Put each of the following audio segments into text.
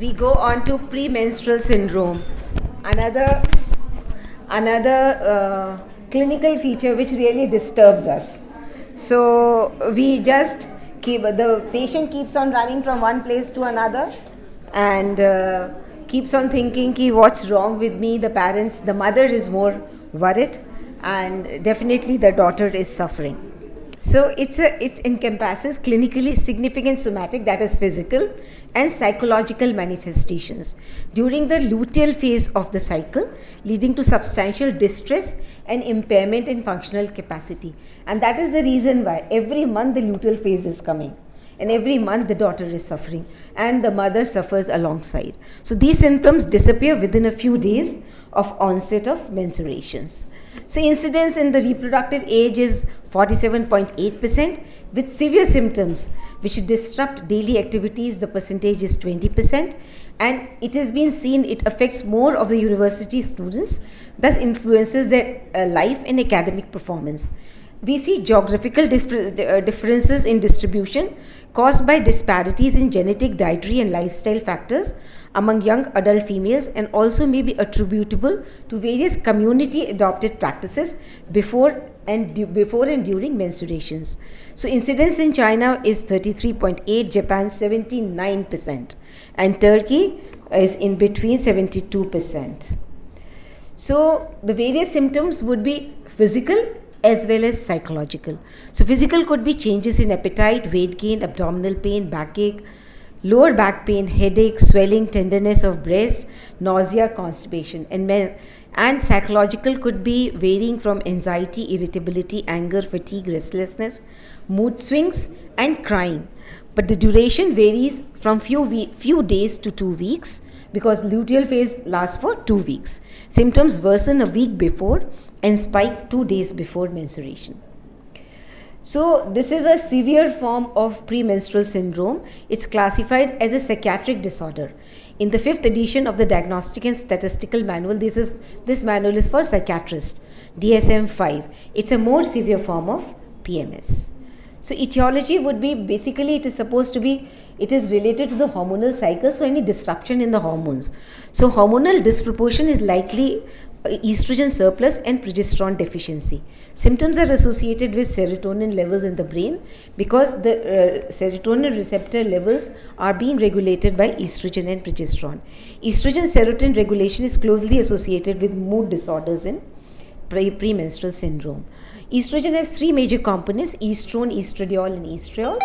we go on to premenstrual syndrome, another clinical feature which really disturbs us. So we just the patient keeps on running from one place to another and keeps on thinking what's wrong with me. The mother is more worried, and definitely the daughter is suffering. So it encompasses clinically significant somatic, that is physical, and psychological manifestations during the luteal phase of the cycle, leading to substantial distress and impairment in functional capacity. And that is the reason why every month the luteal phase is coming, and every month the daughter is suffering and the mother suffers alongside. So these symptoms disappear within a few days of onset of menstruations. So incidence in the reproductive age is 47.8%, with severe symptoms which disrupt daily activities, the percentage is 20%, and it has been seen it affects more of the university students, thus influences their life and academic performance. We see geographical differences in distribution caused by disparities in genetic, dietary and lifestyle factors among young adult females, and also may be attributable to various community adopted practices before and during menstruations. So incidence in China is 33.8, Japan 79%, and Turkey is in between 72%. So the various symptoms would be physical as well as psychological. So physical could be changes in appetite, weight gain, abdominal pain, backache, lower back pain, headache, swelling, tenderness of breast, nausea, constipation. And psychological could be varying from anxiety, irritability, anger, fatigue, restlessness, mood swings and crying. But the duration varies from few days to 2 weeks, because luteal phase lasts for 2 weeks. Symptoms worsen a week before and spike 2 days before menstruation. So this is a severe form of premenstrual syndrome. It's classified as a psychiatric disorder. In the 5th edition of the Diagnostic and Statistical Manual, this manual is for psychiatrists, DSM-5. It's a more severe form of PMS. So etiology would be, basically it is related to the hormonal cycle, so any disruption in the hormones. So hormonal disproportion is likely estrogen surplus and progesterone deficiency. Symptoms are associated with serotonin levels in the brain, because the serotonin receptor levels are being regulated by estrogen and progesterone. Estrogen serotonin regulation is closely associated with mood disorders in premenstrual syndrome. Estrogen has 3 major components: estrone, estradiol and estriol.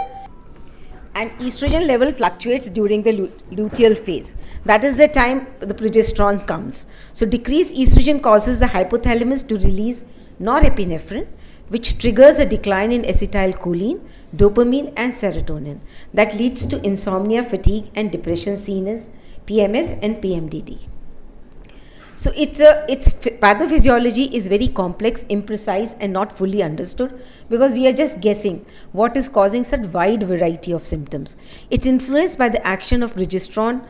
And estrogen level fluctuates during the luteal phase. That is the time the progesterone comes. So decreased estrogen causes the hypothalamus to release norepinephrine, which triggers a decline in acetylcholine, dopamine and serotonin. That leads to insomnia, fatigue and depression seen as PMS and PMDD. So its pathophysiology is very complex, imprecise and not fully understood, because we are just guessing what is causing such wide variety of symptoms. It's influenced by the action of progesterone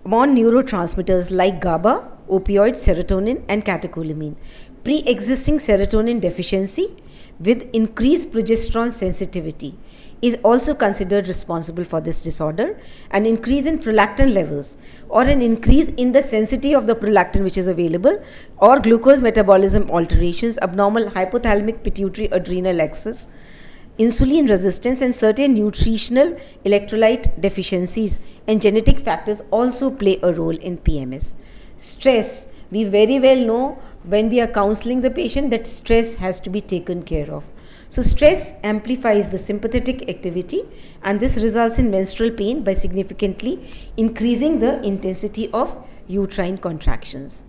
on neurotransmitters like GABA, opioid, serotonin and catecholamine. Pre-existing serotonin deficiency with increased progesterone sensitivity is also considered responsible for this disorder. An increase in prolactin levels, or an increase in the sensitivity of the prolactin which is available, or glucose metabolism alterations, abnormal hypothalamic pituitary adrenal axis, insulin resistance and certain nutritional electrolyte deficiencies and genetic factors also play a role in PMS. Stress, we very well know when we are counseling the patient that stress has to be taken care of. So stress amplifies the sympathetic activity, and this results in menstrual pain by significantly increasing the intensity of uterine contractions.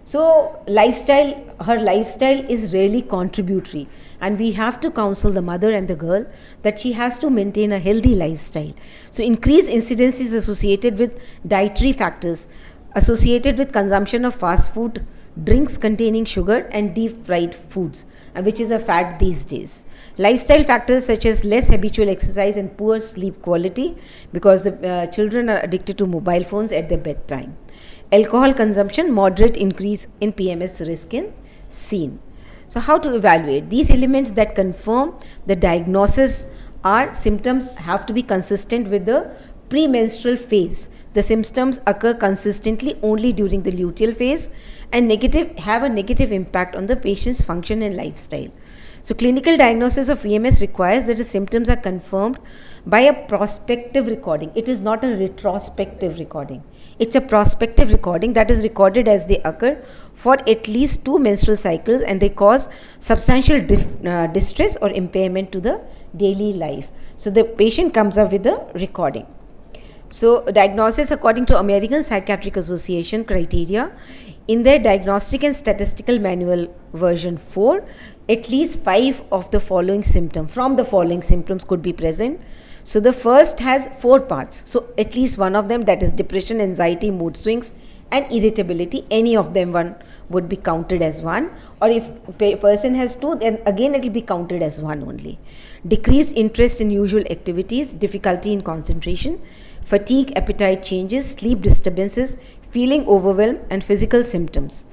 So her lifestyle is really contributory, and we have to counsel the mother and the girl that she has to maintain a healthy lifestyle. So increased incidence is associated with dietary factors, associated with consumption of fast food, drinks containing sugar and deep fried foods, which is a fad these days. Lifestyle factors such as less habitual exercise and poor sleep quality, because the children are addicted to mobile phones at their bedtime. Alcohol consumption, moderate increase in PMS risk in seen. So how to evaluate? These elements that confirm the diagnosis are symptoms have to be consistent with the premenstrual phase. The symptoms occur consistently only during the luteal phase and have a negative impact on the patient's function and lifestyle. So clinical diagnosis of PMS requires that the symptoms are confirmed by a prospective recording. It is not a retrospective recording. It's a prospective recording that is recorded as they occur for at least 2 menstrual cycles, and they cause substantial distress or impairment to the daily life. So the patient comes up with a recording. So diagnosis according to American Psychiatric Association criteria, in their Diagnostic and Statistical Manual version 4, at least 5 of the following symptoms could be present. So the first has 4 parts. So at least one of them, that is depression, anxiety, mood swings and irritability, any of them one would be counted as one, or if a person has 2, then again it will be counted as one only. Decreased interest in usual activities, difficulty in concentration, fatigue, appetite changes, sleep disturbances, feeling overwhelmed and physical symptoms.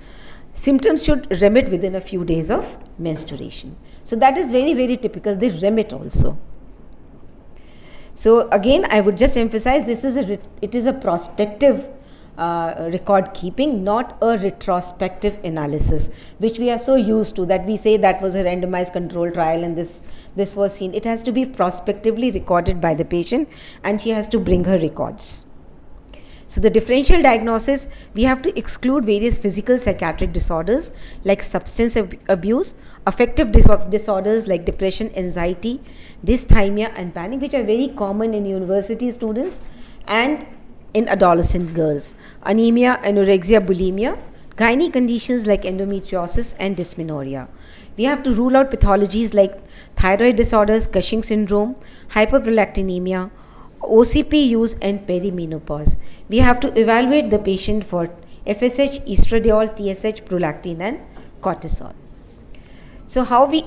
Symptoms should remit within a few days of menstruation. So that is very, very typical. They remit also. So again, I would just emphasize it is a prospective record keeping, not a retrospective analysis, which we are so used to, that we say that was a randomized control trial and this was seen. It has to be prospectively recorded by the patient, and she has to bring her records. So the differential diagnosis, we have to exclude various physical psychiatric disorders like substance abuse, affective disorders like depression, anxiety, dysthymia and panic, which are very common in university students and in adolescent girls, anemia, anorexia, bulimia, gynae conditions like endometriosis and dysmenorrhea. We have to rule out pathologies like thyroid disorders, Cushing syndrome, hyperprolactinemia, OCP use and perimenopause. We have to evaluate the patient for FSH, estradiol, TSH, prolactin and cortisol. So how we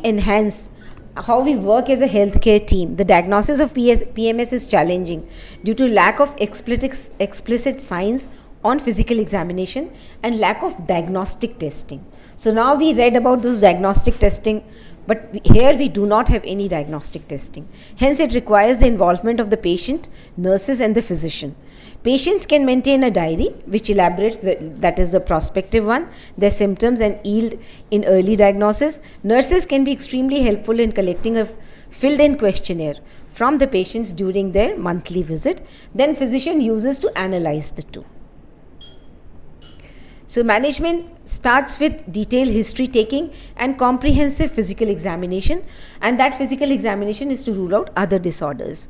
work as a healthcare team. The diagnosis of PMS is challenging due to lack of explicit signs on physical examination and lack of diagnostic testing. So now we read about those diagnostic testing, but here we do not have any diagnostic testing. Hence it requires the involvement of the patient, nurses and the physician. Patients can maintain a diary which elaborates, that is the prospective one, their symptoms and yield in early diagnosis. Nurses can be extremely helpful in collecting a filled-in questionnaire from the patients during their monthly visit. Then physician uses to analyze the two. So management starts with detailed history taking and comprehensive physical examination, and that physical examination is to rule out other disorders.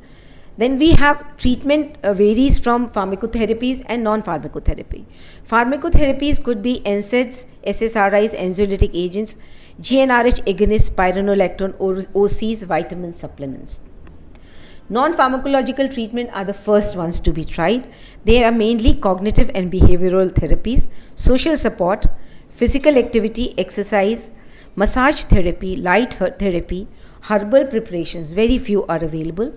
Then we have treatment varies from pharmacotherapies and non-pharmacotherapy. Pharmacotherapies could be NSAIDs, SSRIs, anxiolytic agents, GnRH agonists, spironolactone, OCs, vitamin supplements. Non-pharmacological treatment are the first ones to be tried. They are mainly cognitive and behavioral therapies, social support, physical activity, exercise, massage therapy, light therapy, herbal preparations, very few are available,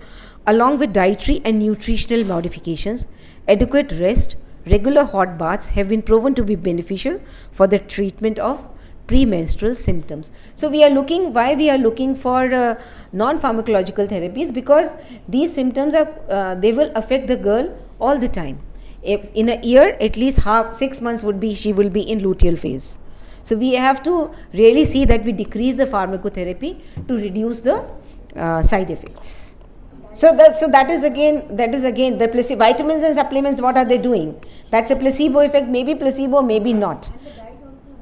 along with dietary and nutritional modifications. Adequate rest, regular hot baths have been proven to be beneficial for the treatment of premenstrual symptoms. So why we are looking for non-pharmacological therapies, because these symptoms they will affect the girl all the time. If in a year, at least 6 months she will be in luteal phase. So we have to really see that we decrease the pharmacotherapy to reduce the side effects. So that is again the placebo. Vitamins and supplements, what are they doing? That's a placebo effect, maybe placebo, maybe not.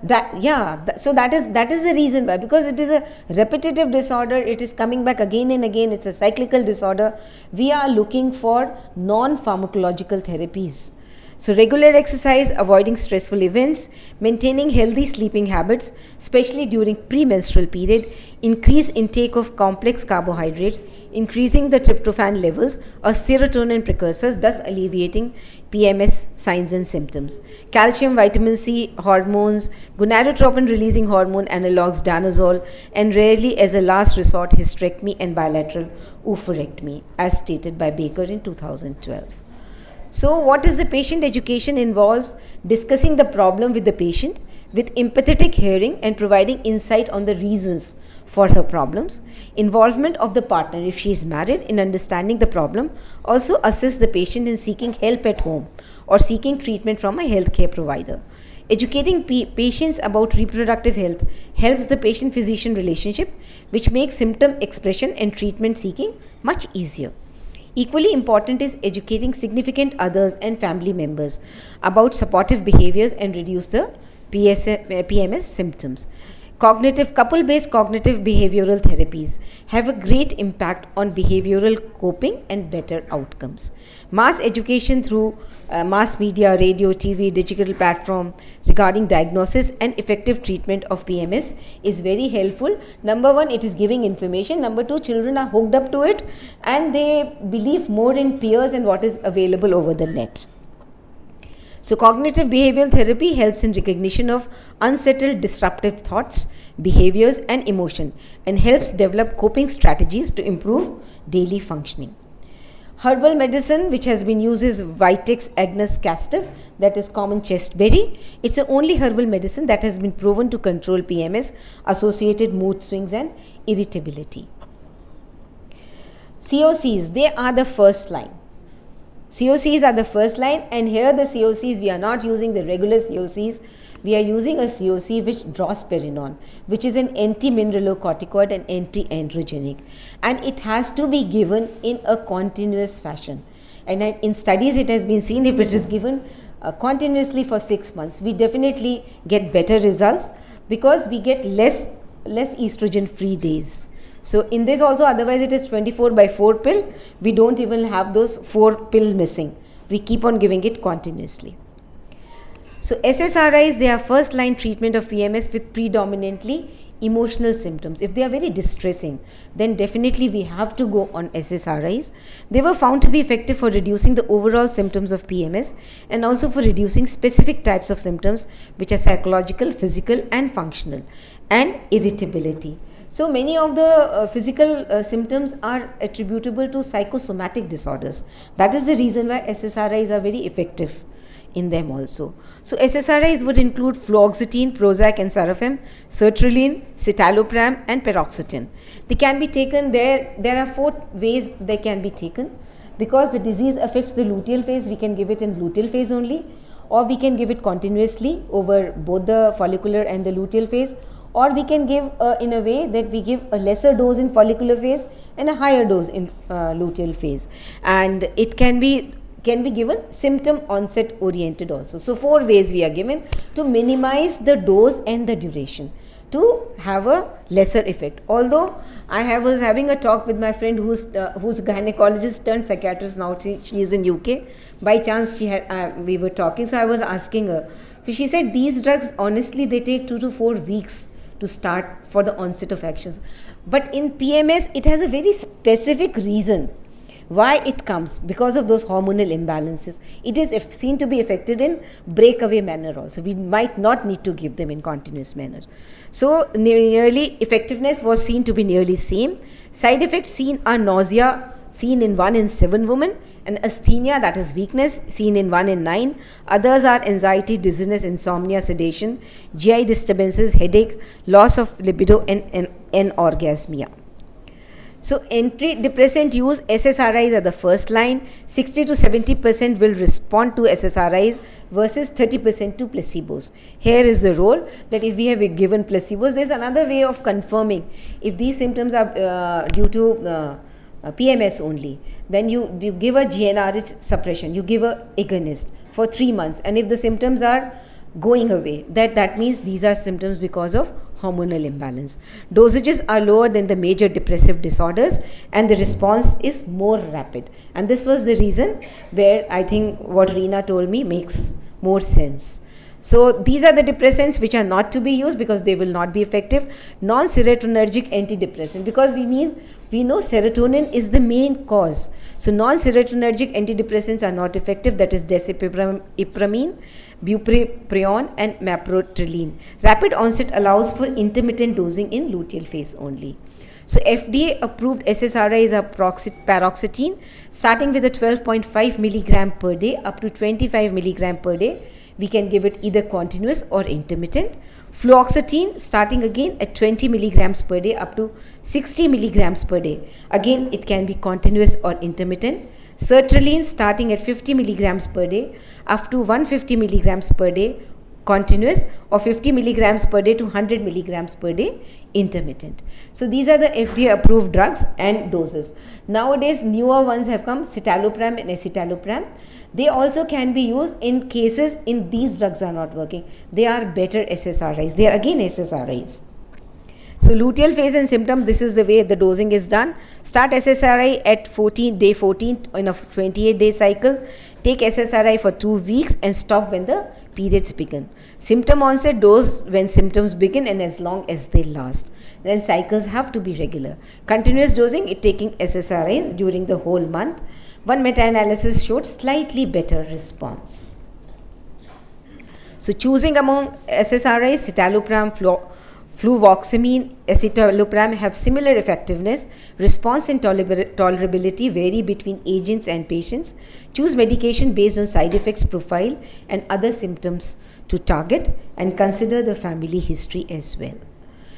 So that is the reason why, because it is a repetitive disorder, it is coming back again and again, it's a cyclical disorder. We are looking for non-pharmacological therapies. So regular exercise, avoiding stressful events, maintaining healthy sleeping habits, especially during premenstrual period, increase intake of complex carbohydrates, increasing the tryptophan levels or serotonin precursors, thus alleviating PMS signs and symptoms. Calcium, vitamin C, hormones, gonadotropin releasing hormone analogs, danazol, and rarely as a last resort, hysterectomy and bilateral oophorectomy, as stated by Baker in 2012. So what is the patient education? Involves discussing the problem with the patient, with empathetic hearing and providing insight on the reasons for her problems. Involvement of the partner, if she is married, in understanding the problem, also assists the patient in seeking help at home or seeking treatment from a healthcare provider. Educating patients about reproductive health helps the patient-physician relationship, which makes symptom expression and treatment seeking much easier. Equally important is educating significant others and family members about supportive behaviors and reduce the PMS symptoms. Couple-based cognitive behavioral therapies have a great impact on behavioral coping and better outcomes. Mass education through mass media, radio, TV, digital platform regarding diagnosis and effective treatment of PMS is very helpful. Number one, it is giving information. Number two, children are hooked up to it and they believe more in peers and what is available over the net. So cognitive behavioral therapy helps in recognition of unsettled disruptive thoughts, behaviors and emotion, and helps develop coping strategies to improve daily functioning. Herbal medicine, which has been used, is Vitex agnus castus, that is common chestberry. It's the only herbal medicine that has been proven to control PMS associated mood swings and irritability. COCs, they are the first line. COCs are the first line, and here the COCs, we are not using the regular COCs, we are using a COC which drospirenone, which is an anti-mineralocorticoid and anti-androgenic, and it has to be given in a continuous fashion. And in studies it has been seen, if it is given continuously for 6 months, we definitely get better results because we get less estrogen free days. So in this also, otherwise it is 24/4 pill, we don't even have those 4 pill missing. We keep on giving it continuously. So SSRIs, they are first line treatment of PMS with predominantly emotional symptoms. If they are very distressing, then definitely we have to go on SSRIs. They were found to be effective for reducing the overall symptoms of PMS and also for reducing specific types of symptoms which are psychological, physical and functional, and irritability. So many of the physical symptoms are attributable to psychosomatic disorders. That is the reason why SSRIs are very effective in them also. So SSRIs would include fluoxetine, Prozac and Sarafem, sertraline, citalopram and paroxetine. They can be taken there are 4 ways they can be taken. Because the disease affects the luteal phase, we can give it in luteal phase only, or we can give it continuously over both the follicular and the luteal phase, or we can give in a way that we give a lesser dose in follicular phase and a higher dose in luteal phase, and it can be given symptom onset oriented also. So 4 ways we are given to minimize the dose and the duration to have a lesser effect. Although I was having a talk with my friend who's gynecologist turned psychiatrist now, she is in UK. By chance we were talking, so I was asking her. So she said these drugs, honestly, they take 2 to 4 weeks to start for the onset of actions. But in PMS, it has a very specific reason why it comes, because of those hormonal imbalances. It is seen to be affected in breakaway manner also. We might not need to give them in continuous manner. So nearly effectiveness was seen to be nearly same. Side effects seen are nausea, seen in 1 in 7 women, and asthenia, that is weakness, seen in 1 in 9. Others are anxiety, dizziness, insomnia, sedation, GI disturbances, headache, loss of libido and anorgasmia. So antidepressant use, SSRIs are the first line. 60 to 70% will respond to SSRIs versus 30% to placebos. Here is the role that if we have given placebos, there is another way of confirming if these symptoms are due to PMS only. Then you give a GnRH suppression, you give a agonist for 3 months, and if the symptoms are going away, that means these are symptoms because of hormonal imbalance. Dosages are lower than the major depressive disorders and the response is more rapid, and this was the reason where I think what Reena told me makes more sense. So these are the depressants which are not to be used because they will not be effective. Non-serotonergic antidepressant, because we know serotonin is the main cause. So non-serotonergic antidepressants are not effective, that is desipramine, bupropion and maproteline. Rapid onset allows for intermittent dosing in luteal phase only. So FDA approved SSRIs are paroxetine, starting with a 12.5 milligram per day up to 25 milligram per day. We can give it either continuous or intermittent. Fluoxetine, starting again at 20 milligrams per day up to 60 milligrams per day. Again, it can be continuous or intermittent. Sertraline, starting at 50 milligrams per day up to 150 milligrams per day continuous, or 50 milligrams per day to 100 milligrams per day intermittent. So these are the FDA approved drugs and doses. Nowadays newer ones have come, citalopram and escitalopram. They also can be used in cases in these drugs are not working. They are better SSRIs. They are again SSRIs. So luteal phase and symptom, this is the way the dosing is done. Start SSRI at day 14 in a 28-day cycle. Take SSRI for 2 weeks and stop when the periods begin. Symptom onset, dose when symptoms begin and as long as they last. Then cycles have to be regular. Continuous dosing, taking SSRIs during the whole month. One meta-analysis showed slightly better response. So choosing among SSRIs, citalopram, fluvoxamine, escitalopram have similar effectiveness. Response and tolerability vary between agents and patients. Choose medication based on side effects profile and other symptoms to target, and consider the family history as well.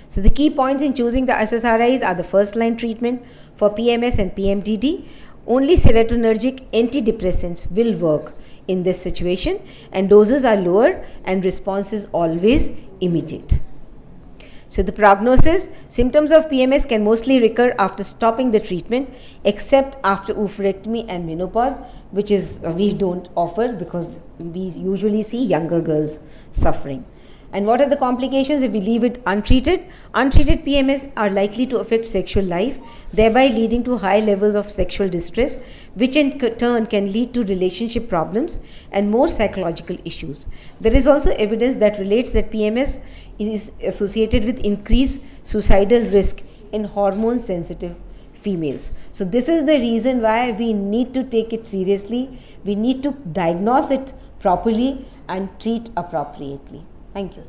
So the key points in choosing the SSRIs are the first line treatment for PMS and PMDD. Only serotonergic antidepressants will work in this situation, and doses are lower and response is always immediate. So the prognosis, symptoms of PMS can mostly recur after stopping the treatment, except after oophorectomy and menopause, which is we don't offer because we usually see younger girls suffering. And what are the complications if we leave it untreated? Untreated PMS are likely to affect sexual life, thereby leading to high levels of sexual distress, which in turn can lead to relationship problems and more psychological issues. There is also evidence that relates that PMS is associated with increased suicidal risk in hormone-sensitive females. So this is the reason why we need to take it seriously. We need to diagnose it properly and treat appropriately. Thank you.